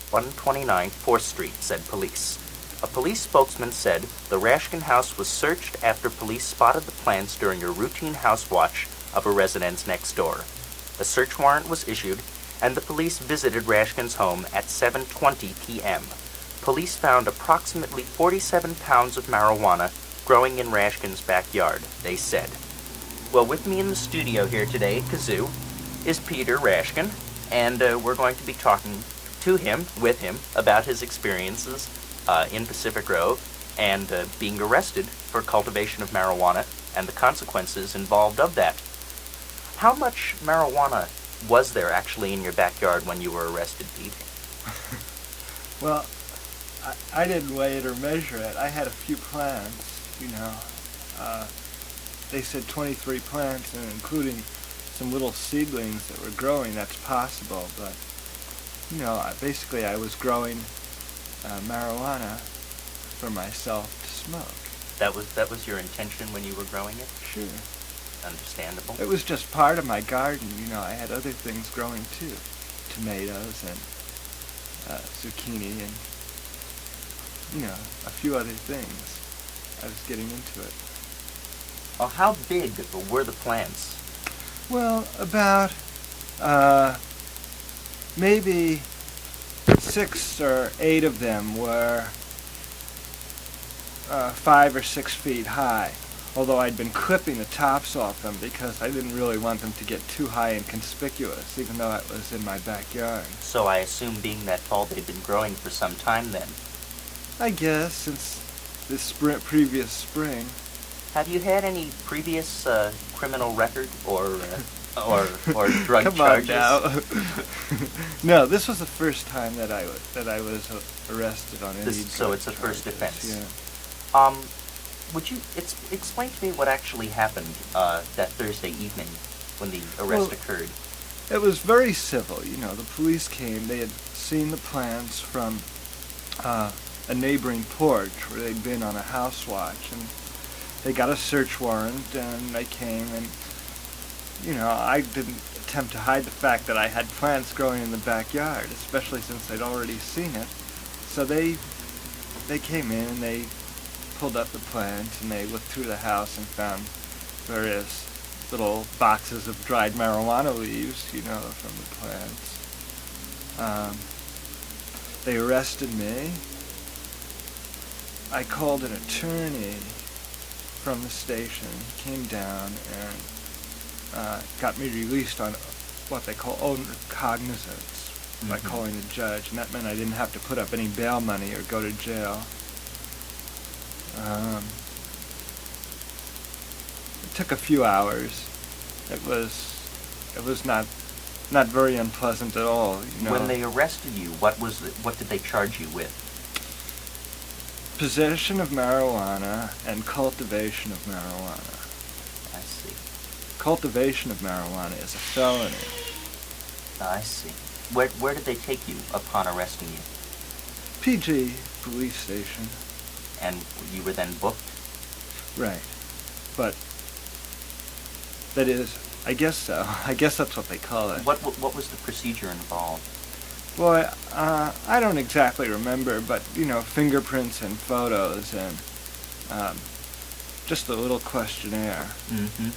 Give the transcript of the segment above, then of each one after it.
129 4th Street, said police. A police spokesman said the Rashkin house was searched after police spotted the plants during a routine house watch of a residence next door. A search warrant was issued, and the police visited Rashkin's home at 7:20 p.m. Police found approximately 47 pounds of marijuana growing in Rashkin's backyard, they said. Well, with me in the studio here today at KAZU is Peter Rashkin, and we're going to be talking with him, about his experiences in Pacific Grove and being arrested for cultivation of marijuana and the consequences involved of that. How much marijuana was there actually in your backyard when you were arrested, Pete? Well, I didn't weigh it or measure it. I had a few plants, they said 23 plants, and including some little seedlings that were growing. That's possible, but basically I was growing marijuana for myself to smoke. That was your intention when you were growing it? Sure. Understandable. It was just part of my garden. I had other things growing too. Tomatoes and zucchini and, a few other things. I was getting into it. Well, how big were the plants? Well, about maybe 6 or 8 of them were 5 or 6 feet high, although I'd been clipping the tops off them because I didn't really want them to get too high and conspicuous, even though it was in my backyard. So I assume being that tall they'd been growing for some time then. I guess, since this previous spring. Have you had any previous criminal record or drug Come charges? on now. No, this was the first time that I was arrested on any. So it's a first offense. Yeah. Would you explain to me what actually happened that Thursday evening when the arrest occurred? It was very civil. The police came. They had seen the plants from a neighboring porch where they'd been on a house watch, and they got a search warrant, and they came, and I didn't attempt to hide the fact that I had plants growing in the backyard, especially since they'd already seen it. So they came in and they pulled up the plants and they looked through the house and found various little boxes of dried marijuana leaves, from the plants. They arrested me. I called an attorney from the station. He came down and got me released on what they call own cognizance by calling the judge, and that meant I didn't have to put up any bail money or go to jail. It took a few hours. It was not very unpleasant at all. When they arrested you, what did they charge you with? Possession of marijuana and cultivation of marijuana. I see. Cultivation of marijuana is a felony. I see. Where did they take you upon arresting you? PG police station. And you were then booked? Right. But that is, I guess so. I guess that's what they call it. What was the procedure involved? Well, I don't exactly remember, but fingerprints and photos and just a little questionnaire. Mm-hmm.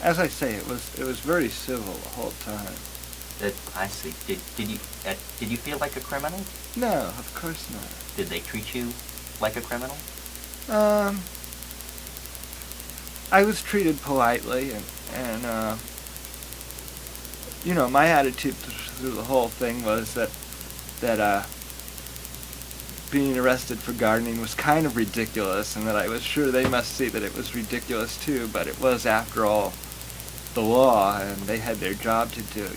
As I say, it was very civil the whole time. I see. Did you feel like a criminal? No, of course not. Did they treat you like a criminal? I was treated politely, and my attitude through the whole thing was that being arrested for gardening was kind of ridiculous, and that I was sure they must see that it was ridiculous too, but it was, after all, the law, and they had their job to do.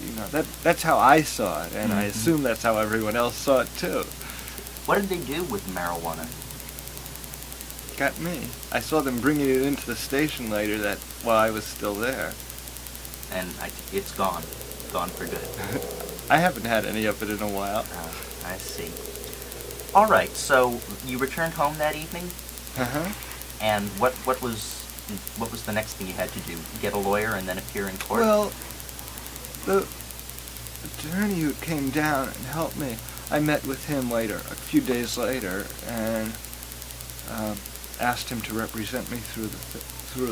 That's how I saw it, and I assume that's how everyone else saw it too. What did they do with marijuana? Got me. I saw them bringing it into the station later while I was still there. And it's gone for good. I haven't had any of it in a while. I see. All right, so you returned home that evening? Uh-huh. And what was the next thing you had to do? Get a lawyer and then appear in court? Well, attorney who came down and helped me, I met with him later, a few days later, and asked him to represent me through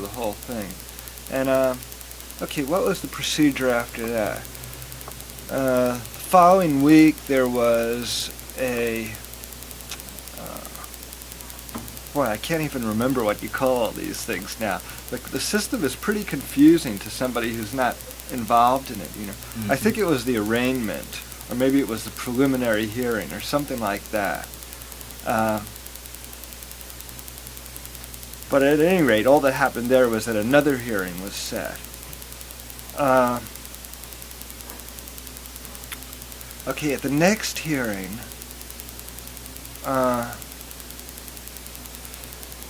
the whole thing. And okay, what was the procedure after that? The following week there was a boy, I can't even remember what you call all these things now. The system is pretty confusing to somebody who's not involved in it, you know. Mm-hmm. I think it was the arraignment, or maybe it was the preliminary hearing, or something like that. But at any rate, all that happened there was that another hearing was set. Okay, at the next hearing,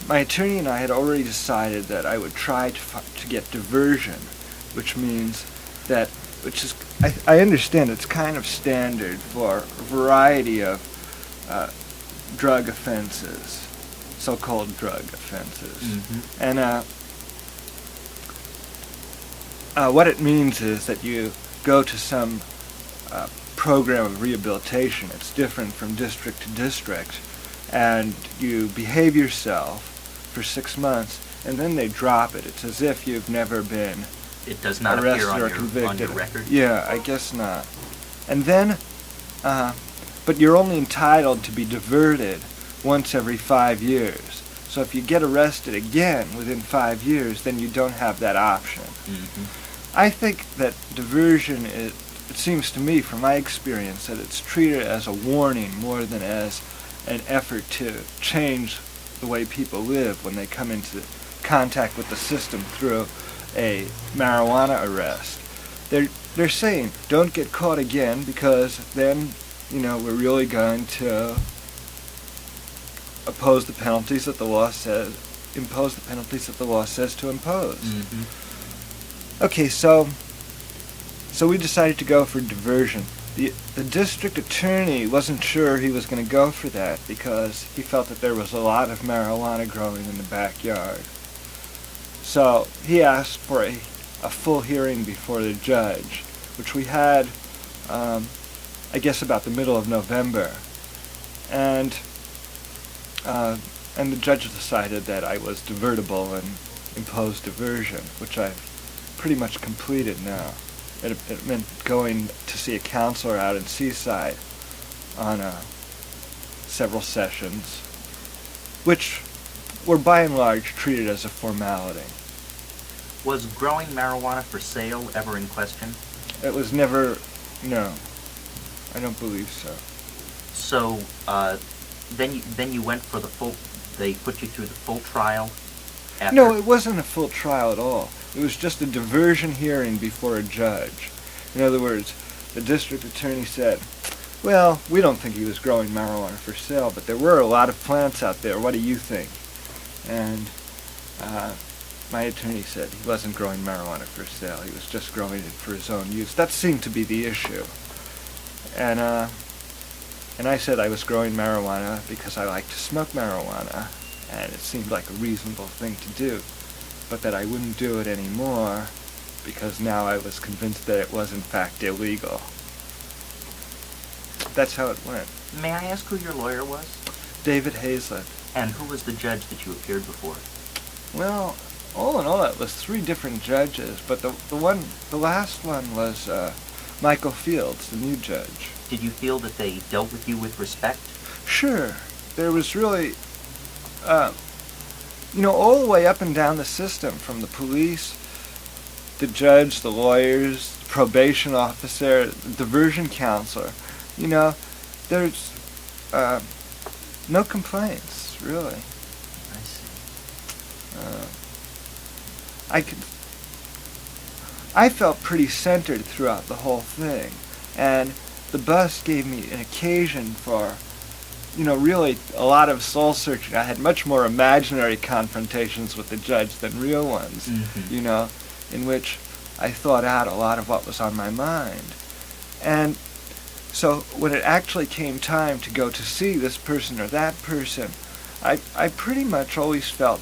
my attorney and I had already decided that I would try to get diversion, which means that, I understand it's kind of standard for a variety of drug offenses, so-called drug offenses. Mm-hmm. And what it means is that you go to some program of rehabilitation. It's different from district to district, and you behave yourself for 6 months, and then they drop it. It's as if you've never been It does not appear arrested on or your convicted. record? Yeah, I guess not. And then, but you're only entitled to be diverted once every 5 years. So if you get arrested again within 5 years, then you don't have that option. Mm-hmm. I think that diversion it seems to me, from my experience, that it's treated as a warning more than as an effort to change the way people live when they come into contact with the system through a marijuana arrest. They're saying, don't get caught again, because then, you know, we're really going to impose the penalties that the law says to impose. Mm-hmm. Okay, so we decided to go for diversion. The district attorney wasn't sure he was going to go for that because he felt that there was a lot of marijuana growing in the backyard. So he asked for a full hearing before the judge, which we had, I guess, about the middle of November. And the judge decided that I was divertible and imposed diversion, which I've pretty much completed now. It meant going to see a counselor out in Seaside on several sessions, which were by and large treated as a formality. Was growing marijuana for sale ever in question? It was never, no, I don't believe so. So then you went for the full. They put you through the full trial. After? No, it wasn't a full trial at all. It was just a diversion hearing before a judge. In other words, the district attorney said, well, we don't think he was growing marijuana for sale, but there were a lot of plants out there. What do you think? And my attorney said he wasn't growing marijuana for sale. He was just growing it for his own use. That seemed to be the issue. And I said I was growing marijuana because I like to smoke marijuana, and it seemed like a reasonable thing to do, but that I wouldn't do it anymore because now I was convinced that it was in fact illegal. That's how it went. May I ask who your lawyer was? David Hazlett. And who was the judge that you appeared before? Well, all in all, it was 3 different judges, but the last one was Michael Fields, the new judge. Did you feel that they dealt with you with respect? Sure. There was really, all the way up and down the system, from the police, the judge, the lawyers, the probation officer, the diversion counselor. There's no complaints, really. I see. I felt pretty centered throughout the whole thing, and the bus gave me an occasion for, really a lot of soul searching. I had much more imaginary confrontations with the judge than real ones, in which I thought out a lot of what was on my mind. And so when it actually came time to go to see this person or that person, I pretty much always felt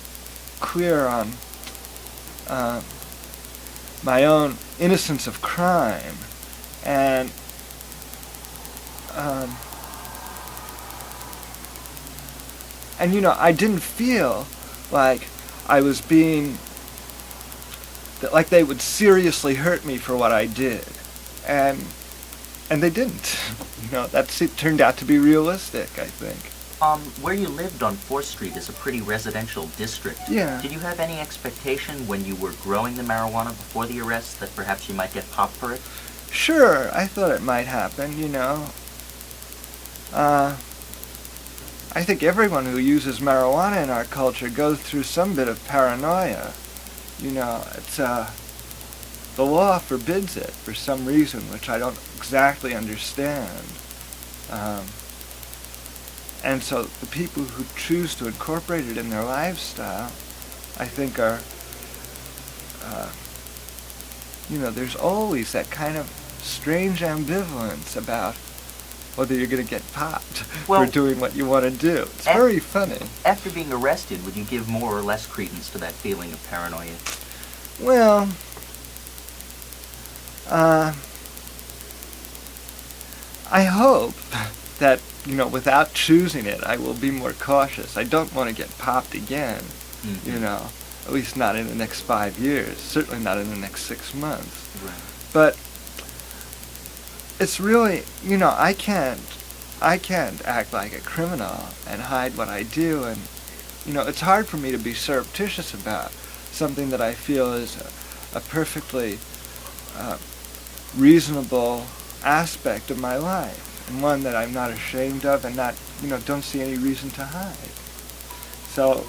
clear on my own innocence of crime, and And, I didn't feel like I was like they would seriously hurt me for what I did. And they didn't. It turned out to be realistic, I think. Where you lived on 4th Street is a pretty residential district. Yeah. Did you have any expectation when you were growing the marijuana before the arrest that perhaps you might get popped for it? Sure, I thought it might happen, I think everyone who uses marijuana in our culture goes through some bit of paranoia. It's, the law forbids it for some reason, which I don't exactly understand. And so the people who choose to incorporate it in their lifestyle, I think are, there's always that kind of strange ambivalence about whether you're going to get popped for doing what you want to do. It's very funny. After being arrested, would you give more or less credence to that feeling of paranoia? Well, I hope that, without choosing it, I will be more cautious. I don't want to get popped again, at least not in the next 5 years, certainly not in the next 6 months. Right. But it's really, I can't act like a criminal and hide what I do, and, it's hard for me to be surreptitious about something that I feel is a perfectly reasonable aspect of my life, and one that I'm not ashamed of and not, don't see any reason to hide. So,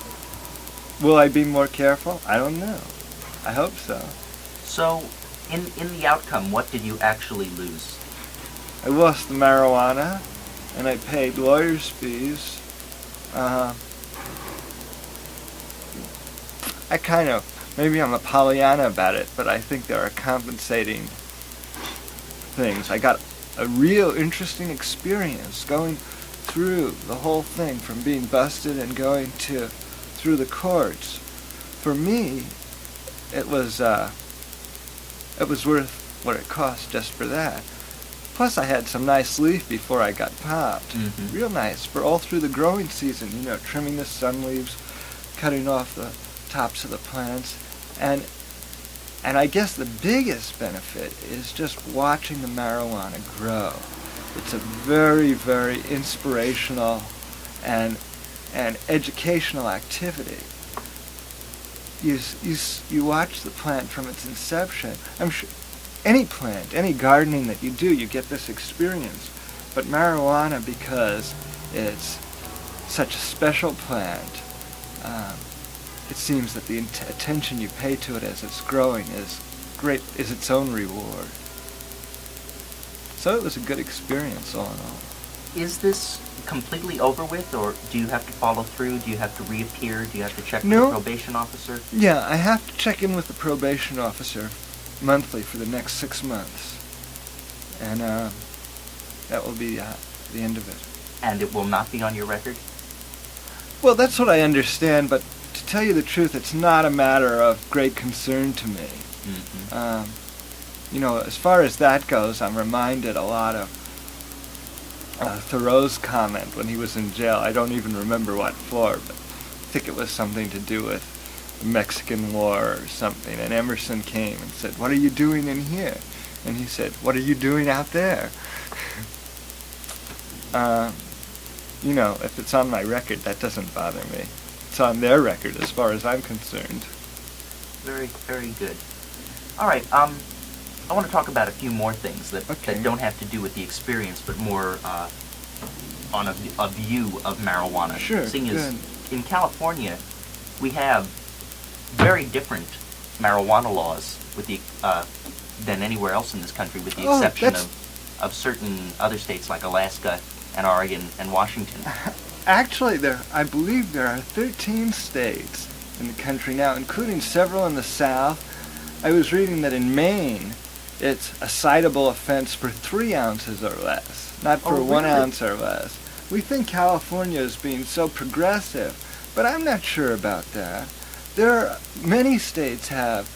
will I be more careful? I don't know. I hope so. So, in the outcome, what did you actually lose? I lost the marijuana, and I paid lawyers' fees. Maybe I'm a Pollyanna about it, but I think there are compensating things. I got a real interesting experience going through the whole thing, from being busted and going through the courts. For me, it was worth what it cost just for that. Plus, I had some nice leaf before I got popped. Mm-hmm. Real nice for all through the growing season. Trimming the sun leaves, cutting off the tops of the plants, and I guess the biggest benefit is just watching the marijuana grow. It's a very, very inspirational and educational activity. You watch the plant from its inception. I'm sure any plant, any gardening that you do, you get this experience. But marijuana, because it's such a special plant, it seems that the attention you pay to it as it's growing is its own reward. So it was a good experience, all in all. Is this completely over with, or do you have to follow through? Do you have to reappear? Do you have to check with the probation officer? Yeah, I have to check in with the probation officer monthly for the next 6 months. And that will be the end of it. And it will not be on your record? Well, that's what I understand, but to tell you the truth, it's not a matter of great concern to me. Mm-hmm. As far as that goes, I'm reminded a lot of Thoreau's comment when he was in jail. I don't even remember what for, but I think it was something to do with the Mexican War or something. And Emerson came and said, "What are you doing in here?" And he said, "What are you doing out there?" If it's on my record, that doesn't bother me. It's on their record as far as I'm concerned. Very, very good. All right, I want to talk about a few more things that don't have to do with the experience, but more on a view of marijuana. Sure, Seeing as in California, we have very different marijuana laws with the than anywhere else in this country, with the exception of certain other states like Alaska and Oregon and Washington. Actually, I believe there are 13 states in the country now, including several in the South. I was reading that in Maine, it's a citable offense for 3 ounces or less, not for 1 ounce or less. We think California is being so progressive, but I'm not sure about that. Many states have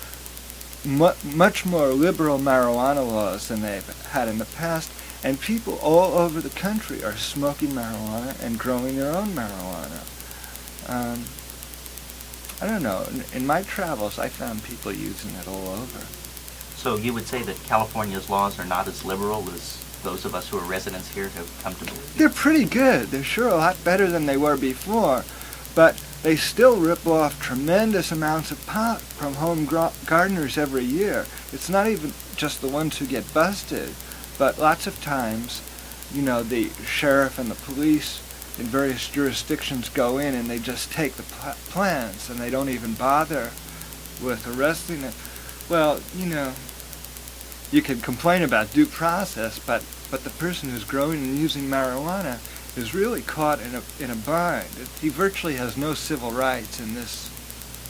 much more liberal marijuana laws than they've had in the past, and people all over the country are smoking marijuana and growing their own marijuana. Um, I don't know. In my travels, I found people using it all over. So you would say that California's laws are not as liberal as those of us who are residents here have come to believe? They're pretty good. They're sure a lot better than they were before, but they still rip off tremendous amounts of pot from home gardeners every year. It's not even just the ones who get busted, but lots of times, the sheriff and the police in various jurisdictions go in and they just take the plants and they don't even bother with arresting it. Well, you can complain about due process, but the person who's growing and using marijuana is really caught in a bind. He virtually has no civil rights in this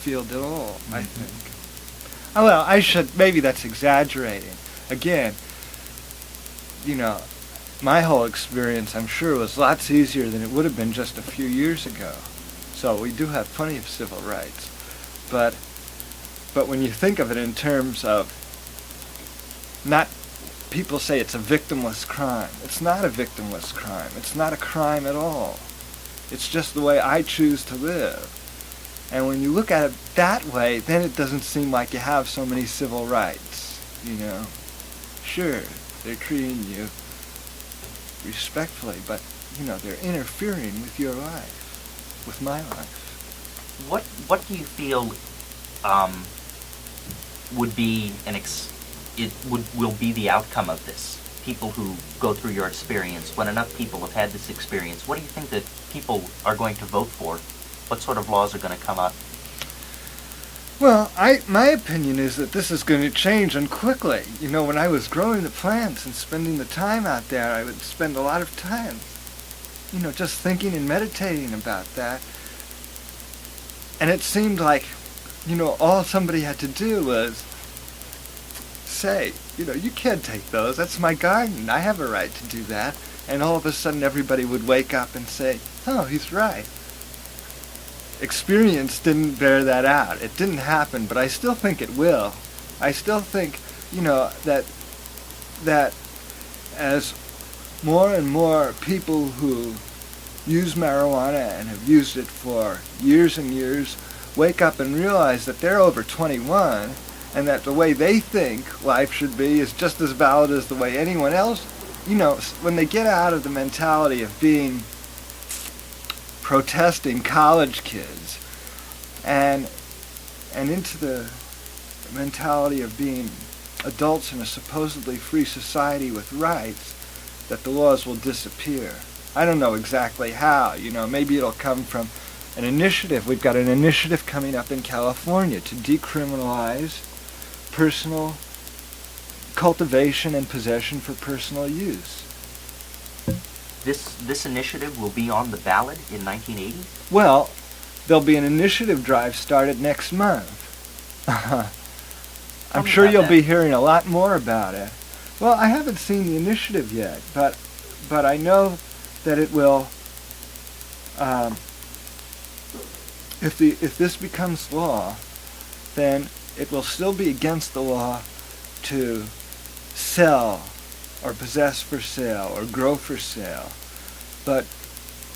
field at all, I think. Oh, well, maybe that's exaggerating. Again, my whole experience, I'm sure, was lots easier than it would have been just a few years ago. So we do have plenty of civil rights. But when you think of it in terms of people say it's a victimless crime. It's not a victimless crime. It's not a crime at all. It's just the way I choose to live. And when you look at it that way, then it doesn't seem like you have so many civil rights, Sure, they're treating you respectfully, but, they're interfering with your life, with my life. What do you feel would be will be the outcome of this? People who go through your experience, when enough people have had this experience, what do you think that people are going to vote for? What sort of laws are going to come up? Well, my opinion is that this is going to change, and quickly. When I was growing the plants and spending the time out there, I would spend a lot of time, just thinking and meditating about that. And it seemed like, all somebody had to do was say, you can't take those. That's my garden. I have a right to do that. And all of a sudden everybody would wake up and say, oh, he's right. Experience didn't bear that out. It didn't happen, but I still think it will. I still think, that as more and more people who use marijuana and have used it for years and years wake up and realize that they're over 21 and that the way they think life should be is just as valid as the way anyone else, when they get out of the mentality of being protesting college kids and into the mentality of being adults in a supposedly free society with rights, that the laws will disappear. I don't know exactly how, maybe it'll come from an initiative. We've got an initiative coming up in California to decriminalize personal cultivation and possession for personal use. This initiative will be on the ballot in 1980? Well, there'll be an initiative drive started next month. I'm sure you'll be hearing a lot more about it. Well, I haven't seen the initiative yet, but I know that it will. If this becomes law, then it will still be against the law to sell or possess for sale or grow for sale, but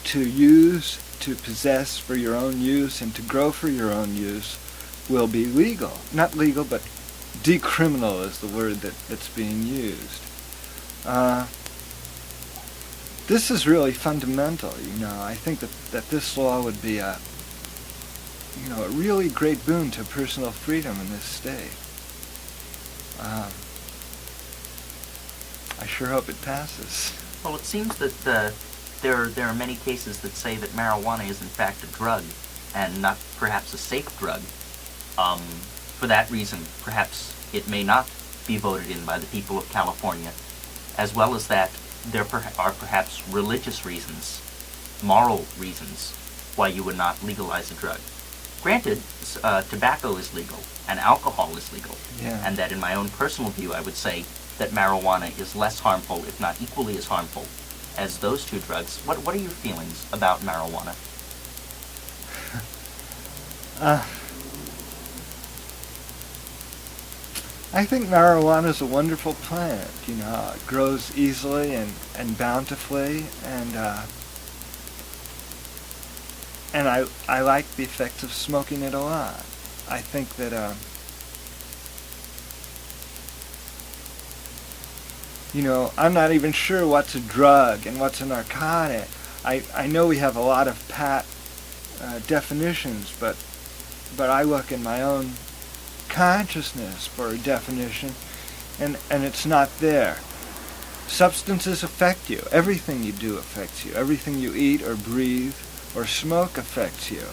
to use, to possess for your own use and to grow for your own use will be legal. Not legal, but decriminal is the word that's being used. This is really fundamental, I think that this law would be a really great boon to personal freedom in this state. I sure hope it passes. Well, it seems that there are many cases that say that marijuana is in fact a drug, and not perhaps a safe drug. For that reason, perhaps it may not be voted in by the people of California, as well as that there are perhaps religious reasons, moral reasons, why you would not legalize a drug. Granted, tobacco is legal, and alcohol is legal, and that in my own personal view I would say that marijuana is less harmful, if not equally as harmful, as those two drugs. What are your feelings about marijuana? I think marijuana is a wonderful plant. It grows easily and bountifully, and and I like the effects of smoking it a lot. I think that I'm not even sure what's a drug and what's a narcotic. I know we have a lot of pat definitions, but I look in my own consciousness for a definition, and it's not there. Substances affect you. Everything you do affects you. Everything you eat or breathe or smoke affects you.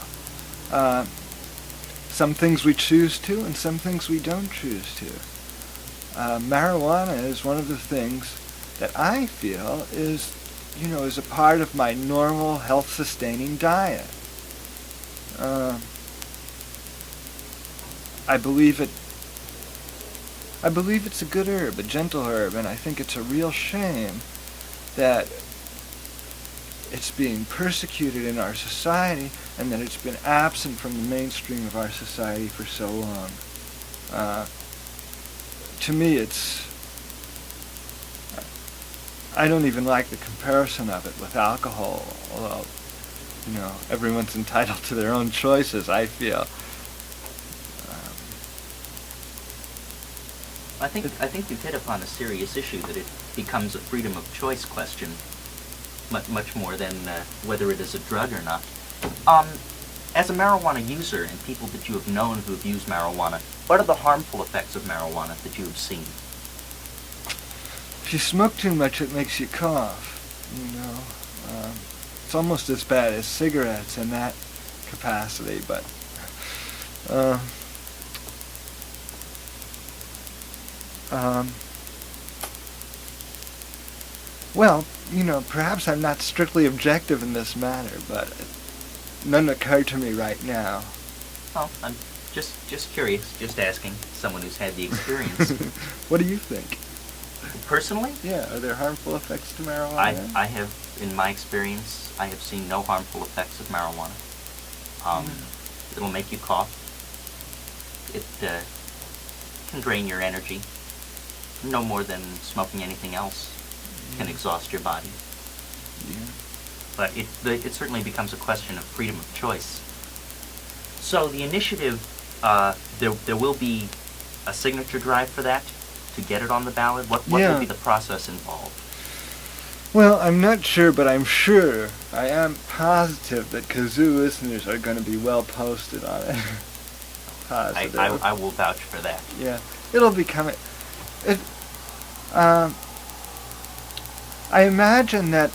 Some things we choose to, and some things we don't choose to. Marijuana is one of the things that I feel is a part of my normal health-sustaining diet. I believe it's a good herb, a gentle herb, and I think it's a real shame that it's being persecuted in our society and that it's been absent from the mainstream of our society for so long. To me, I don't even like the comparison of it with alcohol, although, everyone's entitled to their own choices, I feel. I think you've hit upon a serious issue, that it becomes a freedom of choice question, much more than whether it is a drug or not. As a marijuana user and people that you have known who have used marijuana, what are the harmful effects of marijuana that you have seen? If you smoke too much, it makes you cough. It's almost as bad as cigarettes in that capacity, but well, perhaps I'm not strictly objective in this matter, but none occur to me right now. Oh, I'm just curious, just asking someone who's had the experience. What do you think? Personally? Yeah, are there harmful effects to marijuana? I have, in my experience, I have seen no harmful effects of marijuana. It'll make you cough. It can drain your energy. No more than smoking anything else can exhaust your body. Yeah. But it certainly becomes a question of freedom of choice. So the initiative, there will be a signature drive for that to get it on the ballot. What will be the process involved? Well, I'm not sure, but I'm sure, I am positive that KAZU listeners are going to be well posted on it. Positive. I will vouch for that. Yeah, it'll be coming. I imagine that,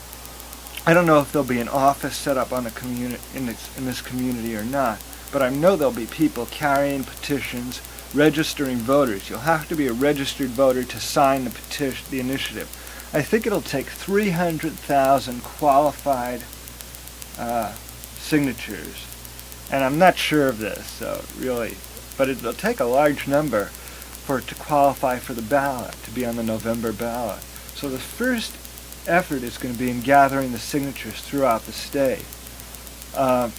I don't know if there'll be an office set up on a in this community or not, but I know there'll be people carrying petitions, registering voters. You'll have to be a registered voter to sign the initiative. I think it'll take 300,000 qualified signatures, and I'm not sure of this, so really, but it'll take a large number for it to qualify for the ballot, to be on the November ballot. So the first effort is going to be in gathering the signatures throughout the state. I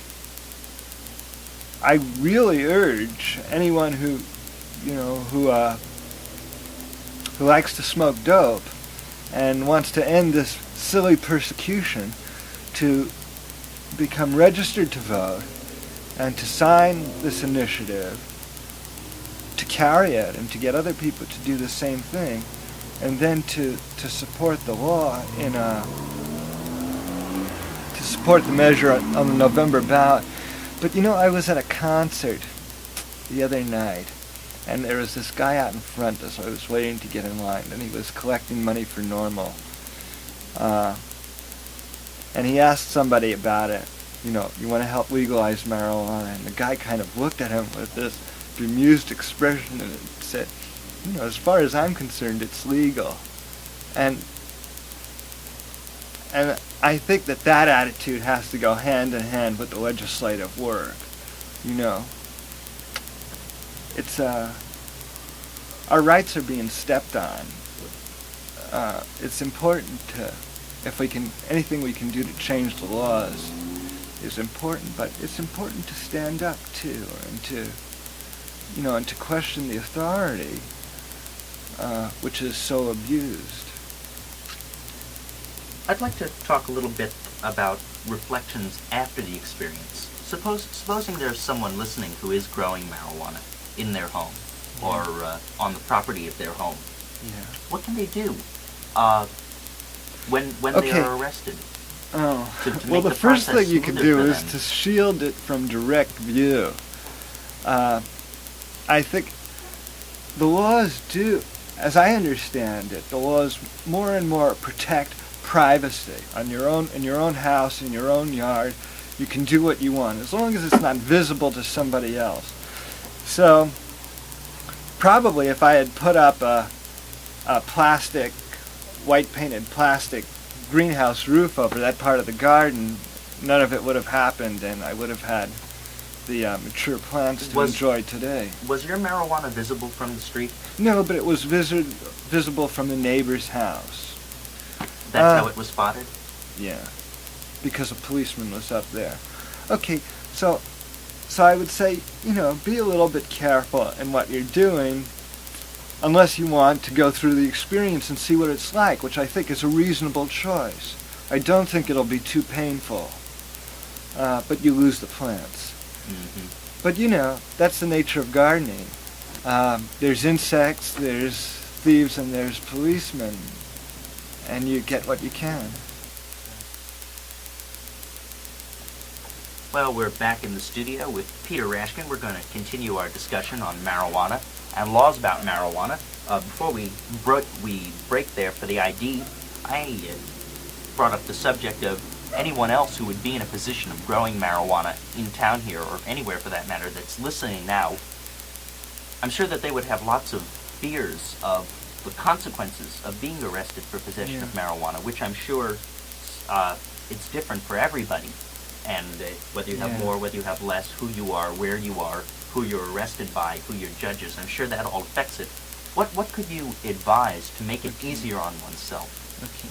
really urge anyone who likes to smoke dope and wants to end this silly persecution to become registered to vote and to sign this initiative, to carry it and to get other people to do the same thing, and then to support the law to support the measure on the November ballot. But I was at a concert the other night, and there was this guy out in front, so I was waiting to get in line, and he was collecting money for Normal. And he asked somebody about it, you want to help legalize marijuana, and the guy kind of looked at him with this bemused expression and said, as far as I'm concerned, it's legal. And I think that attitude has to go hand in hand with the legislative work. It's our rights are being stepped on. It's important anything we can do to change the laws is important, but it's important to stand up too, and to question the authority, which is so abused. I'd like to talk a little bit about reflections after the experience. Supposing there's someone listening who is growing marijuana in their home or on the property of their home. Yeah. What can they do when they Okay. are arrested? Oh, To well, make the the first process thing you can smoother do for is them. to shield it from direct view. I think the laws do, as I understand it, the laws more and more protect privacy on your own, in your own house, in your own yard. You can do what you want as long as it's not visible to somebody else. So probably if I had put up a plastic, white painted plastic greenhouse roof over that part of the garden, none of it would have happened, and I would have had the mature plants to enjoy today. Was your marijuana visible from the street? No, but it was visible from the neighbor's house. That's how it was spotted? Yeah, because a policeman was up there. Okay, so I would say, be a little bit careful in what you're doing, unless you want to go through the experience and see what it's like, which I think is a reasonable choice. I don't think it'll be too painful, but you lose the plants. Mm-hmm. But that's the nature of gardening. There's insects, there's thieves, and there's policemen, and you get what you can. Well, we're back in the studio with Peter Rashkin. We're going to continue our discussion on marijuana and laws about marijuana. Before we break there for the ID, I brought up the subject of anyone else who would be in a position of growing marijuana in town here, or anywhere for that matter, that's listening now. I'm sure that they would have lots of fears of the consequences of being arrested for possession of marijuana, which I'm sure it's different for everybody. And whether you have more, whether you have less, who you are, where you are, who you're arrested by, who your judges, I'm sure that all affects it. What could you advise to make it easier on oneself? Okay.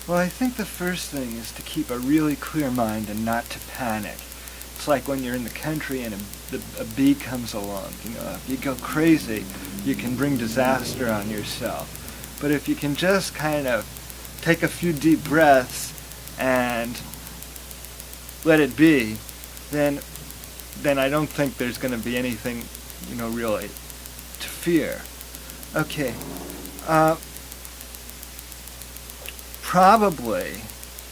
Well, I think the first thing is to keep a really clear mind and not to panic. It's like when you're in the country and a bee comes along. If you go crazy, you can bring disaster on yourself. But if you can just kind of take a few deep breaths and let it be, then I don't think there's going to be anything, really to fear. Okay. Probably,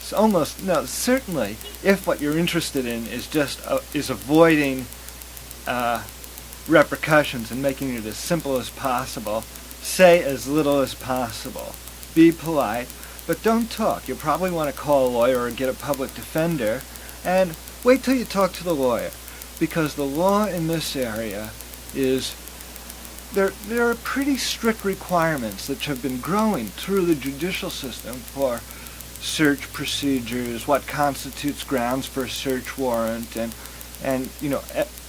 certainly, if what you're interested in is just is avoiding repercussions and making it as simple as possible, say as little as possible. Be polite, but don't talk. You'll probably want to call a lawyer or get a public defender, and wait till you talk to the lawyer, because the law in this area is there are pretty strict requirements that have been growing through the judicial system for search procedures, what constitutes grounds for a search warrant, and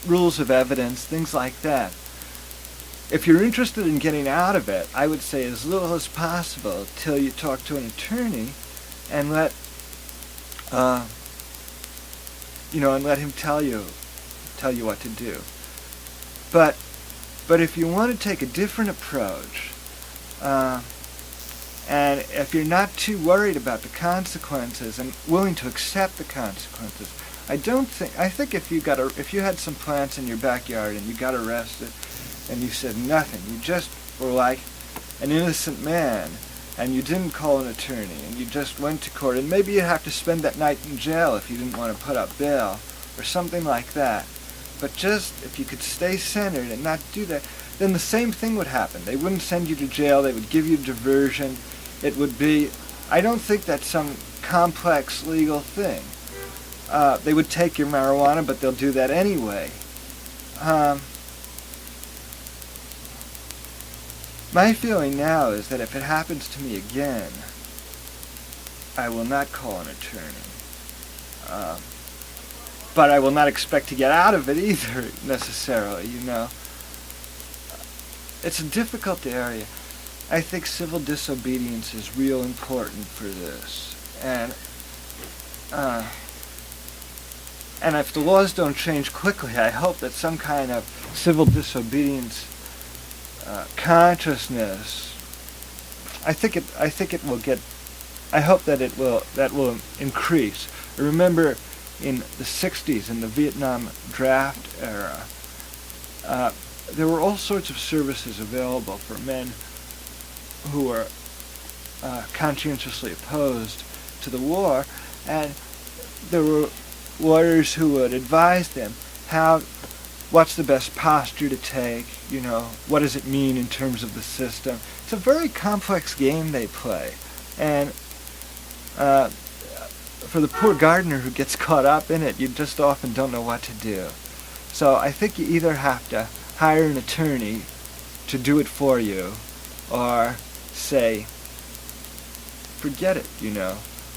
rules of evidence, things like that. If you're interested in getting out of it, I would say as little as possible till you talk to an attorney and let him tell you what to do. But if you want to take a different approach, and if you're not too worried about the consequences and willing to accept the consequences, I think if you had some plants in your backyard and you got arrested and you said nothing, you just were like an innocent man and you didn't call an attorney and you just went to court, and maybe you'd have to spend that night in jail if you didn't want to put up bail or something like that. But just if you could stay centered and not do that, then the same thing would happen. They wouldn't send you to jail. They would give you diversion. It would be, I don't think that's some complex legal thing. They would take your marijuana, but they'll do that anyway. My feeling now is that if it happens to me again, I will not call an attorney. But I will not expect to get out of it either, necessarily, It's a difficult area. I think civil disobedience is real important for this. And if the laws don't change quickly, I hope that some kind of civil disobedience consciousness, I hope that that will increase. Remember, in the 60s, in the Vietnam draft era, there were all sorts of services available for men who were conscientiously opposed to the war, and there were lawyers who would advise them what's the best posture to take, what does it mean in terms of the system. It's a very complex game they play, and for the poor gardener who gets caught up in it, you just often don't know what to do. So I think you either have to hire an attorney to do it for you, or say, forget it,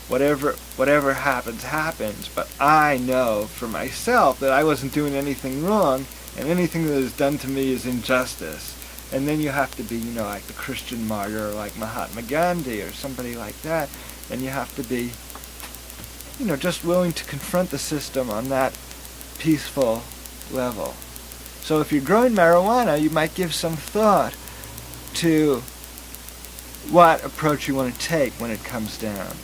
whatever happens, but I know for myself that I wasn't doing anything wrong, and anything that is done to me is injustice. And then you have to be, like the Christian martyr, like Mahatma Gandhi or somebody like that, and you have to be, just willing to confront the system on that peaceful level. So if you're growing marijuana, you might give some thought to what approach you want to take when it comes down.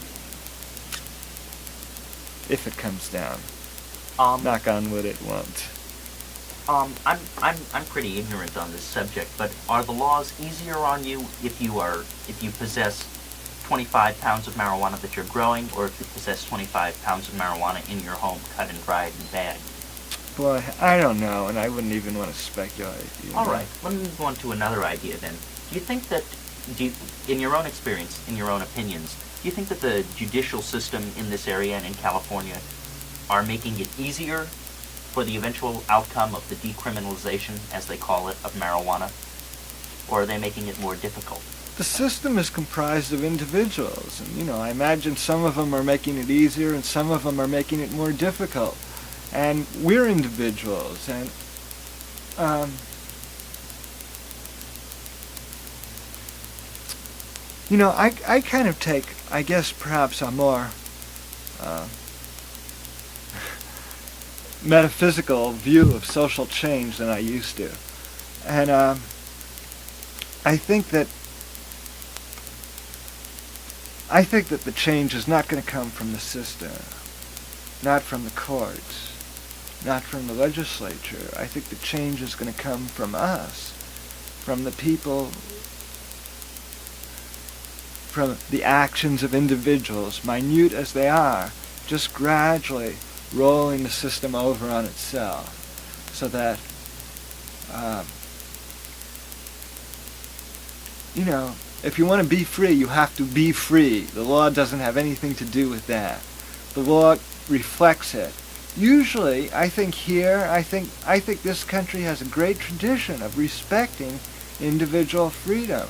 If it comes down. Knock on wood, it won't. I'm pretty ignorant on this subject, but are the laws easier on you if you possess 25 pounds of marijuana that you're growing, or if you possess 25 pounds of marijuana in your home, cut and dried and bagged? Boy, I don't know, and I wouldn't even want to speculate. All right, let me move on to another idea then. Do you think that, in your own experience, in your own opinions, do you think that the judicial system in this area and in California are making it easier for the eventual outcome of the decriminalization, as they call it, of marijuana? Or are they making it more difficult? The system is comprised of individuals, and, I imagine some of them are making it easier and some of them are making it more difficult. And we're individuals, and I kind of take, I guess, perhaps a more metaphysical view of social change than I used to. And I think that the change is not going to come from the system, not from the courts, not from the legislature. I think the change is going to come from us, from the people, from the actions of individuals, minute as they are, just gradually rolling the system over on itself, so that, if you want to be free, you have to be free. The law doesn't have anything to do with that. The law reflects it. Usually, I think this country has a great tradition of respecting individual freedom.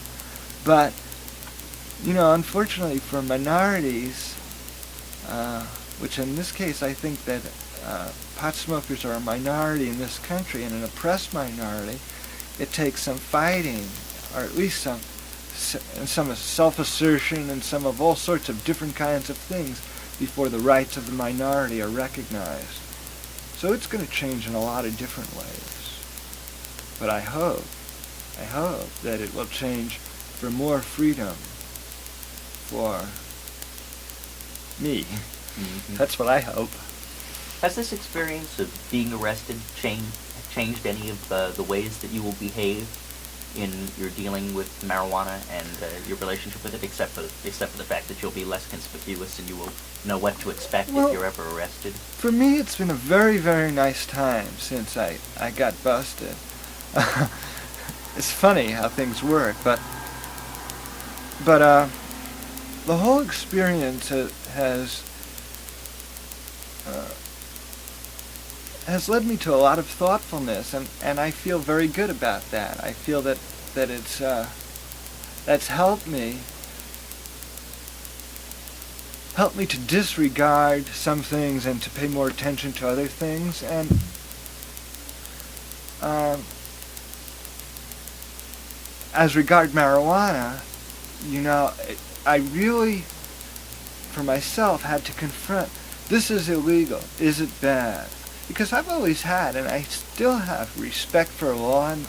But, unfortunately for minorities, which in this case I think that pot smokers are a minority in this country, and an oppressed minority, it takes some fighting, or at least some self-assertion and some of all sorts of different kinds of things before the rights of the minority are recognized. So it's going to change in a lot of different ways. But I hope that it will change for more freedom for me. Mm-hmm. That's what I hope. Has this experience of being arrested changed any of the ways that you will behave in your dealing with marijuana and your relationship with it, except for the fact that you'll be less conspicuous and you will know what to expect if you're ever arrested? For me, it's been a very, very nice time since I got busted. It's funny how things work, but the whole experience has led me to a lot of thoughtfulness, and I feel very good about that. I feel that it's that's helped me to disregard some things and to pay more attention to other things. And as regard marijuana, I really, for myself, had to confront, this is illegal. Is it bad? Because I've always had, and I still have, respect for law and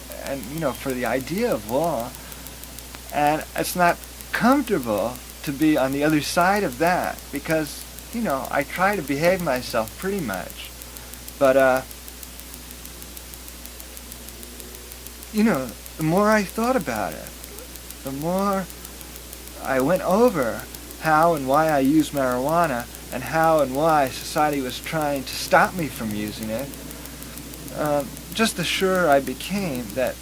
for the idea of law. And it's not comfortable to be on the other side of that, because I try to behave myself pretty much. But, the more I thought about it, the more I went over how and why I use marijuana and how and why society was trying to stop me from using it, just the surer I became that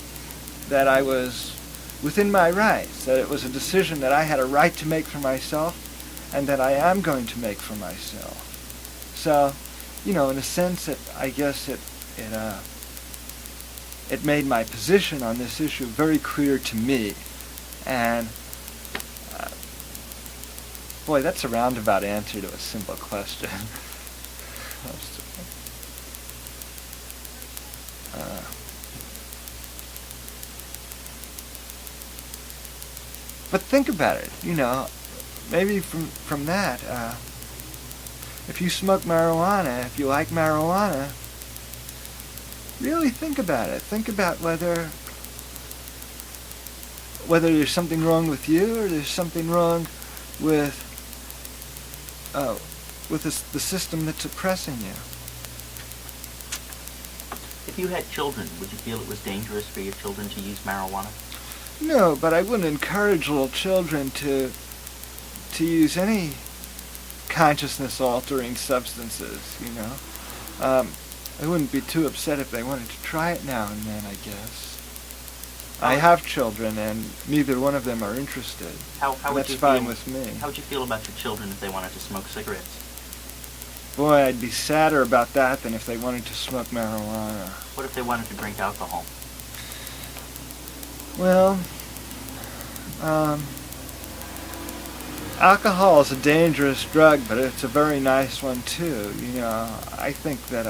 I was within my rights, that it was a decision that I had a right to make for myself and that I am going to make for myself. So, in a sense, I guess it made my position on this issue very clear to me. And, boy, that's a roundabout answer to a simple question. But think about it, maybe from that, if you smoke marijuana, if you like marijuana, really think about it. Think about whether there's something wrong with you or there's something wrong with the system that's oppressing you. If you had children, would you feel it was dangerous for your children to use marijuana? No, but I wouldn't encourage little children to use any consciousness-altering substances, I wouldn't be too upset if they wanted to try it now and then, I guess. I have children, and neither one of them are interested. That's fine with me. How would you feel about your children if they wanted to smoke cigarettes? Boy, I'd be sadder about that than if they wanted to smoke marijuana. What if they wanted to drink alcohol? Well, alcohol is a dangerous drug, but it's a very nice one too. I think that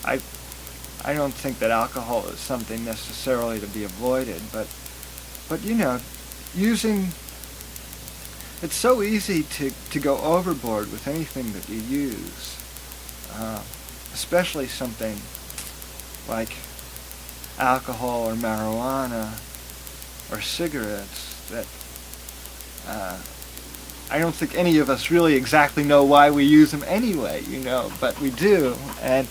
I don't think that alcohol is something necessarily to be avoided, but it's so easy to go overboard with anything that you use, especially something like alcohol or marijuana or cigarettes that I don't think any of us really exactly know why we use them anyway, but we do, and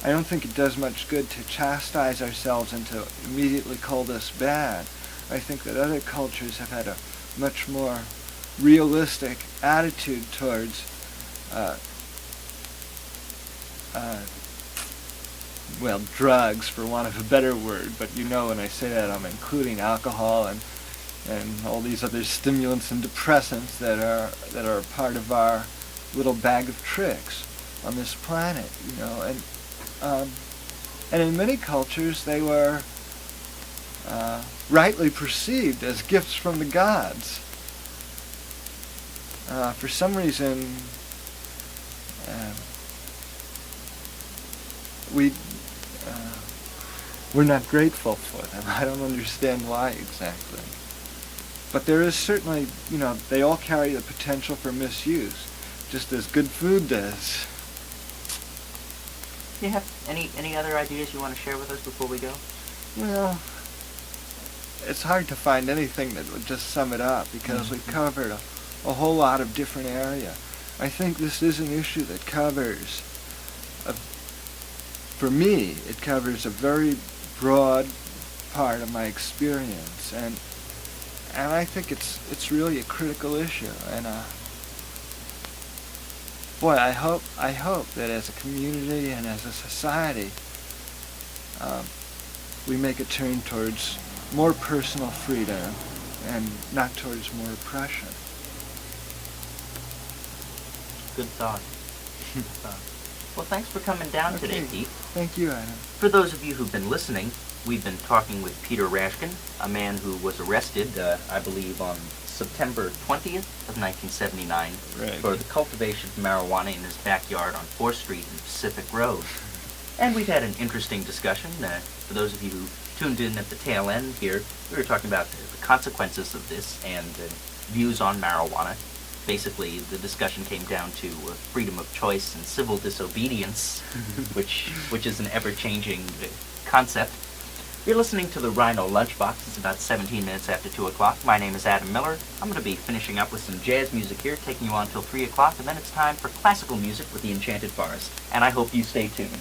I don't think it does much good to chastise ourselves and to immediately call this bad. I think that other cultures have had a much more realistic attitude towards drugs, for want of a better word, but when I say that I'm including alcohol and all these other stimulants and depressants that are a part of our little bag of tricks on this planet, and in many cultures they were rightly perceived as gifts from the gods. For some reason, we're not grateful for them. I don't understand why exactly. But there is certainly, they all carry the potential for misuse, just as good food does. Do you have any other ideas you want to share with us before we go? Well, it's hard to find anything that would just sum it up because we've covered a whole lot of different area. I think this is an issue that covers, for me, it covers a very broad part of my experience, and I think it's really a critical issue, and boy, I hope that as a community and as a society, we make a turn towards more personal freedom and not towards more oppression. Good thought. Well, thanks for coming down today, Pete. Thank you, Adam. For those of you who've been listening, we've been talking with Peter Rashkin, a man who was arrested, I believe, on September 20th of 1979 for the cultivation of marijuana in his backyard on 4th Street and Pacific Road. And we've had an interesting discussion. For those of you who tuned in at the tail end here, we were talking about the consequences of this and views on marijuana. Basically, the discussion came down to freedom of choice and civil disobedience, which is an ever-changing concept. You're listening to the Rhino Lunchbox. It's about 17 minutes after 2 o'clock. My name is Adam Miller. I'm going to be finishing up with some jazz music here, taking you on until 3 o'clock, and then it's time for classical music with the Enchanted Forest. And I hope you stay tuned.